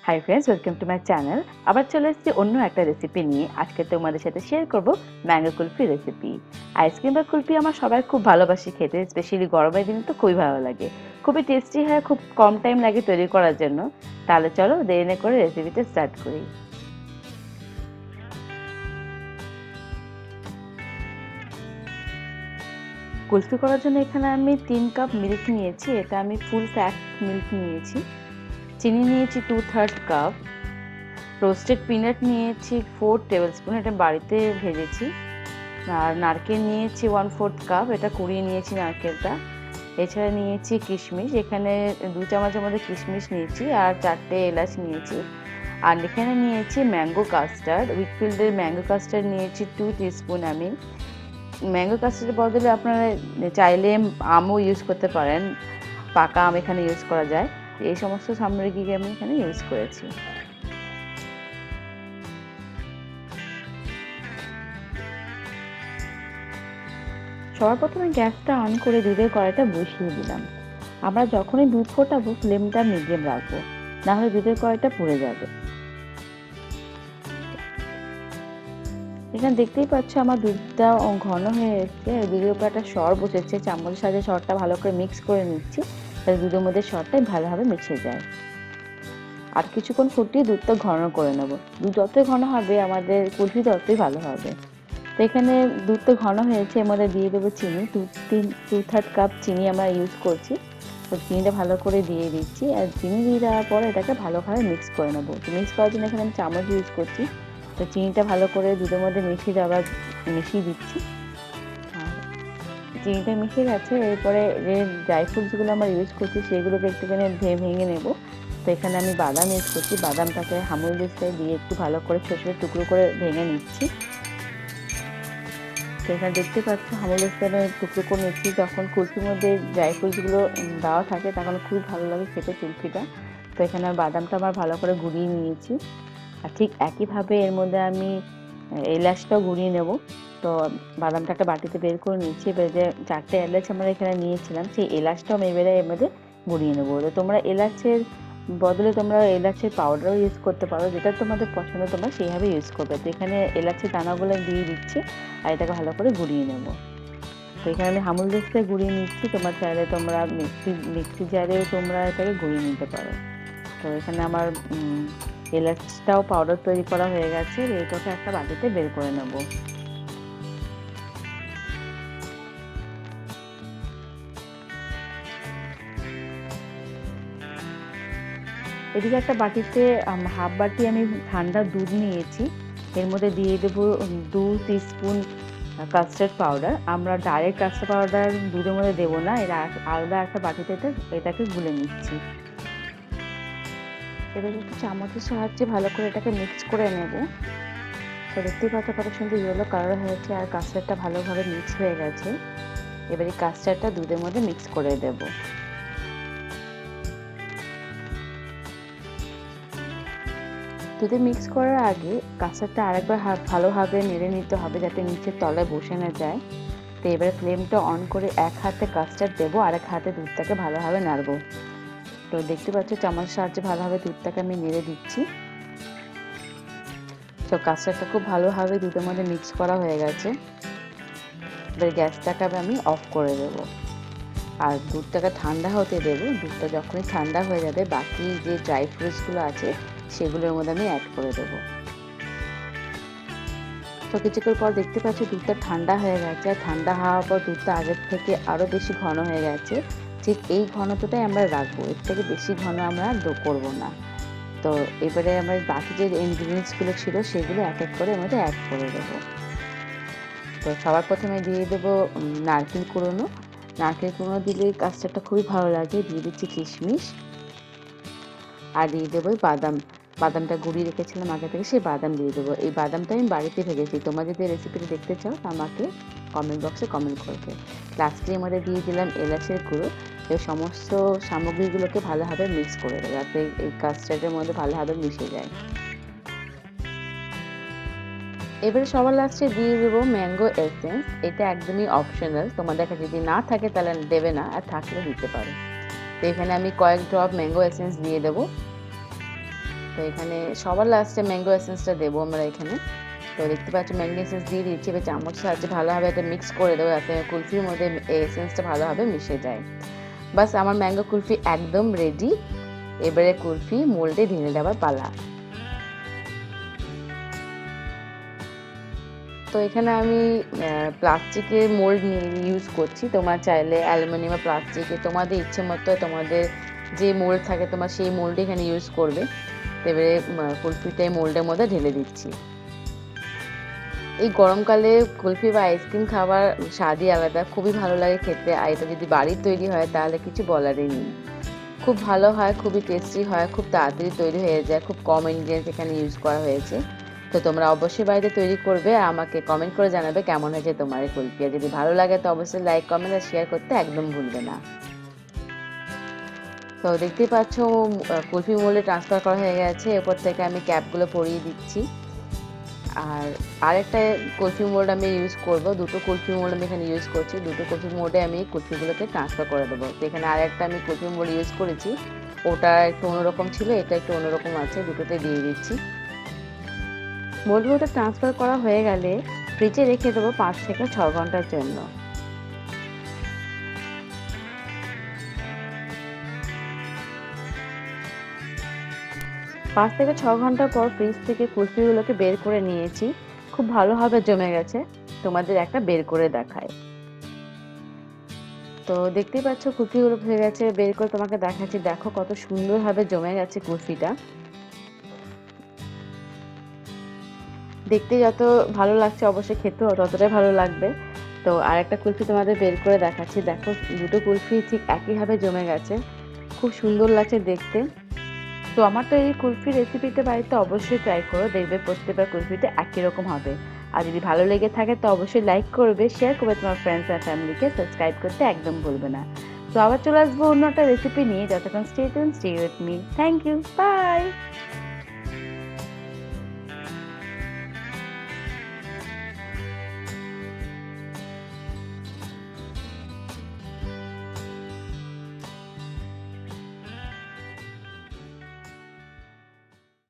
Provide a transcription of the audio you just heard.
Hi friends, welcome to my channel. আবার চলে এসেছি অন্য একটা রেসিপি নিয়ে। আজকে তোমাদের সাথে শেয়ার করব ম্যাঙ্গো কুলফি রেসিপি। আইসক্রিম বা কুলফি আমার সবাই খুব ভালোবাসি খেতে, স্পেশালি গরমের দিনে তো খুবই ভালো লাগে। খুবই টেস্টি হয়, খুব কম টাইম লাগে তৈরি করার জন্য। তাহলে চলো দেরি না করে রেসিপিটা স্টার্ট করি। কুলফি করার জন্য এখানে আমি 3 কাপ মিল্ক নিয়েছি। এটা আমি ফুল ফ্যাট মিল্ক নিয়েছি। চিনি নিয়েছি 2/3 কাপ। রোস্টেড পিনাট নিয়েছি 4 টেবিল স্পুন, এটা বাড়িতে ভেজেছি। আর নারকেল নিয়েছি 1/4 কাপ, এটা কুড়িয়ে নিয়েছি নারকেলটা। এছাড়া নিয়েছি কিশমিশ, এখানে 2 চামচের মধ্যে কিশমিশ নিয়েছি, আর 4টে এলাচ নিয়েছি। আর এখানে নিয়েছি ম্যাঙ্গো কাস্টার্ড, উইকফিল্ডের ম্যাঙ্গো কাস্টার্ড নিয়েছি 2 টিস্পুন আমি। ম্যাঙ্গো কাস্টার্ডের বদলে আপনারা চাইলে আমও ইউজ করতে পারেন, পাকা আম এখানে ইউজ করা যায়। এই সমস্ত সামগ্রী আমি এখানে ইউজ করেছি। সবার প্রথমে গ্যাসটা অন করে দুধের কড়াইটা বসিয়ে দিলাম। আমরা যখনই দুধ ফোটাবো ফ্লেমটা মিডিয়াম রাখবো, না হলে দুধের কড়াইটা পুড়ে যাবে। এখানে দেখতেই পাচ্ছ আমার দুধটা ঘন হয়ে এসছে, দুধের উপর একটা সর বসেছে, চামচের সাহায্যে সরটা ভালো করে মিক্স করে নিচ্ছি, তাহলে দুধের মধ্যে সরটা ভালোভাবে মিশে যায়। আর কিছুক্ষণ ফুটিয়ে দুধটা ঘন করে নেব। দুধ যতই ঘন হবে আমাদের কুলফি ততই ভালো হবে। তো এখানে দুধটা ঘন হয়েছে, এর মধ্যে দিয়ে দেবো চিনি। 2/3 কাপ চিনি আমরা ইউজ করছি। তো চিনিটা ভালো করে দিয়ে দিচ্ছি, আর চিনি দিয়ে দেওয়ার পরে এটাকে ভালোভাবে মিক্স করে নেবো। তো মিক্স করার জন্য এখানে আমি চামচ ইউজ করছি। তো চিনিটা ভালো করে দুধের মধ্যে মিশিয়ে দিচ্ছি। আর চিনিটা মিশে গেছে, এরপরে যে ড্রাই ফ্রুটসগুলো আমরা ইউজ করছি সেগুলোকে একটুখানি ভেঙে নেব। তো এখানে আমি বাদাম ইউজ করছি, বাদামটাকে হামুল দিস্তায় দিয়ে একটু ভালো করে ছোটো ছোটো টুকরো করে ভেঙে নিচ্ছি। তো এখানে দেখতে পাচ্ছ হামুল দিস্তায় টুকরো করে নিচ্ছি। যখন কুলফির মধ্যে ড্রাই ফ্রুটসগুলো দেওয়া থাকে তখন খুব ভালো লাগে খেতে কুলফিটা। তো এখানে বাদামটা আমার ভালো করে গুঁড়িয়ে নিয়েছি, আর ঠিক একইভাবে এর মধ্যে আমি এলাচটাও গুঁড়িয়ে নেব। তো বাদামটা একটা বাটিতে বের করে নিচ্ছি। এবারে যে 4টে এলাচ আমরা এখানে নিয়েছিলাম সেই এলাচটাও আমি এবারে এর মধ্যে গুঁড়িয়ে নেবো। তো তোমরা এলাচের বদলে তোমরা এলাচের পাউডারও ইউজ করতে পারো, যেটা তোমাদের পছন্দ তোমরা সেইভাবে ইউজ করবে। তো এখানে এলাচের দানাগুলো দিয়ে দিচ্ছি, আর এটাকে ভালো করে গুঁড়িয়ে নেব। তো এখানে আমি হামুল দিস্তায় গুঁড়িয়ে নিচ্ছি, তোমরা চাইলে তোমরা মিক্সি জারেও তোমরা এটাকে গুঁড়িয়ে নিতে পারো। তো এখানে আমার এলাচটাও পাউডার তৈরি করা হয়ে গেছে, এটাকে একটা বাটিতে বের করে নেব। এদিকে একটা বাটিতে হাফ বাটি আমি ঠান্ডা দুধ নিয়েছি, এর মধ্যে দিয়ে দেবো 2 টিস্পুন কাস্টার্ড পাউডার। আমরা ডাইরেক্ট কাস্টার্ড পাউডার দুধের মধ্যে দেবো না, এর আলাদা একটা বাটিতে এটাকে গুলে নিচ্ছি। এবার একটু চামচের সাহায্যে ভালো করে এটাকে মিক্স করে নেব। তো দেখতেই পাচ্ছ কত সুন্দর ইয়েলো কালার হয়েছে, আর কাস্টার্ডটা ভালোভাবে মিক্স হয়ে গেছে। এবার এই কাস্টার্ডটা দুধের মধ্যে মিক্স করে দেব। দুধে মিক্স করার আগে কাস্টার্ডটা আরেকবার ভালোভাবে নেড়ে নিতে হবে, যাতে নিচের তলায় বসে না যায়। তো এবারে ফ্লেমটা অন করে এক হাতে কাস্টার্ড দেবো, আর এক হাতে দুধটাকে ভালোভাবে নাড়বো। তো দেখতে পাচ্ছ চামচের সাহায্যে ভালোভাবে দুধটাকে আমি নেড়ে দিচ্ছি। তো কাস্টার্ডটা খুব ভালোভাবে দুধের মধ্যে মিক্স করা হয়ে গেছে। এবার গ্যাসটাকে আমি অফ করে দেবো, আর দুধটাকে ঠান্ডা হতে দেবো। দুধটা যখনই ঠান্ডা হয়ে যাবে বাকি যে ড্রাই ফ্রুটসগুলো আছে সেগুলোর মধ্যে আমি অ্যাড করে দেবো। তো কিছুক্ষণ পর দেখতে পাচ্ছি দুধটা ঠান্ডা হয়ে গেছে, আর ঠান্ডা হওয়ার পর দুধটা আগের থেকে আরও বেশি ঘন হয়ে গেছে। ঠিক এই ঘনত্বটাই আমরা রাখবো, এর থেকে বেশি ঘন আমরা করবো না। তো এবারে আমার বাকি যে ইনগ্রিডিয়েন্টসগুলো ছিল সেগুলো এক এক করে এর মধ্যে অ্যাড করে দেবো। তো সবার প্রথমে দিয়ে দেবো নারকেল কুড়োনো। নারকেল কুড়োনো দিলে কাস্টার্ডটা খুবই ভালো লাগে। দিয়ে দিচ্ছি কিশমিশ, আর দিয়ে দেবো বাদামটা গুঁড়িয়ে রেখেছিলাম আগে থেকে, সেই বাদাম দিয়ে দেবো। এই বাদামটা আমি বাড়িতে ভেজেছি, তোমরা যদি রেসিপিটা দেখতে চাও আমাকে কমেন্ট বক্সে কমেন্ট করবে। লাস্টে এর মধ্যে দিয়ে দিলাম এলাচের গুঁড়ো। এই সমস্ত সামগ্রীগুলোকে ভালোভাবে মিক্স করে দেবো, যাতে এই কাস্টার্ডের মধ্যে ভালোভাবে মিশে যায়। এবারে সবার লাস্টে দিয়ে দেবো ম্যাঙ্গো এসেন্স। এটা একদমই অপশনাল, তোমাদের কাছে যদি না থাকে তাহলে দেবে না, আর থাকলে দিতে পারো। তো এখানে আমি কয়েক ড্রপ ম্যাঙ্গো এসেন্স দিয়ে দেবো। তো এখানে সবার লাস্টে ম্যাঙ্গো এসেন্সটা দেবো আমরা এখানে। তো দেখতে পাচ্ছ ম্যাঙ্গো এসেন্স দিয়ে দিচ্ছি, এবার চামচের সাহায্যে ভালোভাবে এটা মিক্স করে দেবো যাতে কুলফির মধ্যে এই এসেন্সটা ভালোভাবে মিশে যায়। বাস আমার ম্যাঙ্গো কুলফি একদম রেডি। এবারে কুলফি মোল্ডে ঢেলে দেওয়ার পালা। তো এখানে আমি প্লাস্টিকের মোল্ড ইউজ করছি, তোমার চাইলে অ্যালুমিনিয়াম বা প্লাস্টিকে তোমাদের ইচ্ছে মতো তোমাদের যে মোল্ড থাকে তোমার সেই মোল্ডে এখানে ইউজ করবে। এবারে কুলফিটা এই মোল্ডের মধ্যে ঢেলে দিচ্ছি। এই গরমকালে কুলফি বা আইসক্রিম খাবার স্বাদই আলাদা, খুবই ভালো লাগে খেতে। আর এটা যদি বাড়ির তৈরি হয় তাহলে কিছু বলারই নেই, খুব ভালো হয়, খুবই টেস্টি হয়, খুব তাড়াতাড়ি তৈরি হয়ে যায়, খুব কম ইনগ্রিডিয়েন্টস এখানে ইউজ করা হয়েছে। তো তোমরা অবশ্যই বাড়িতে তৈরি করবে, আমাকে কমেন্ট করে জানাবে কেমন হয়েছে তোমার এই কুলফি। আর যদি ভালো লাগে তো অবশ্যই লাইক, কমেন্ট আর শেয়ার করতে একদম ভুলবে না। তো দেখতেই পাচ্ছ কুলফি মোল্ডে ট্রান্সফার করা হয়ে গেছে। এরপর থেকে আমি ক্যাপগুলো পরিয়ে দিচ্ছি। আর আরেকটা কুলফি মোল্ড আমি ইউজ করব, দুটো কুলফি মোল্ড আমি এখানে ইউজ করছি। দুটো কুলফি মোল্ডে আমি কুলফিগুলোকে ট্রান্সফার করে দেবো। তো এখানে আরেকটা আমি কুলফি মোল্ড ইউজ করেছি, ওটা একটু অন্যরকম ছিল, এটা একটু অন্যরকম আছে, দুটোতে দিয়ে দিচ্ছি। মোল্ডগুলোতে ট্রান্সফার করা হয়ে গেলে ফ্রিজে রেখে দেবো 5 থেকে 6 ঘন্টার জন্য। 5 থেকে 6 ঘন্টা পর ফ্রিজ থেকে কুলফিগুলোকে বের করে নিয়েছি, খুব ভালোভাবে জমে গেছে। তোমাদের একটা বের করে দেখায়। তো দেখতেই পাচ্ছ কুলফিগুলো হয়ে গেছে, বের করে তোমাকে দেখাচ্ছি। দেখো কত সুন্দরভাবে জমে গেছে কুলফিটা, দেখতে যত ভালো লাগছে অবশ্যই খেতেও ততটাই ভালো লাগবে। তো আরেকটা কুলফি তোমাদের বের করে দেখাচ্ছি। দেখো দুটো কুলফি ঠিক একইভাবে জমে গেছে, খুব সুন্দর লাগছে দেখতে। তো আমার তো এই কুলফি রেসিপিটা বাড়িতে অবশ্যই ট্রাই করো, দেখবে প্রত্যেকটা কুলফিটা একই রকম হবে। আর যদি ভালো লেগে থাকে তো অবশ্যই লাইক করবে, শেয়ার করবে তোমার ফ্রেন্ডস আর ফ্যামিলিকে, সাবস্ক্রাইব করতে একদম ভুলবে না। তো আবার চলে আসবো অন্য একটা রেসিপি নিয়ে, যতক্ষণ stay tuned, stay with me. Thank you, by.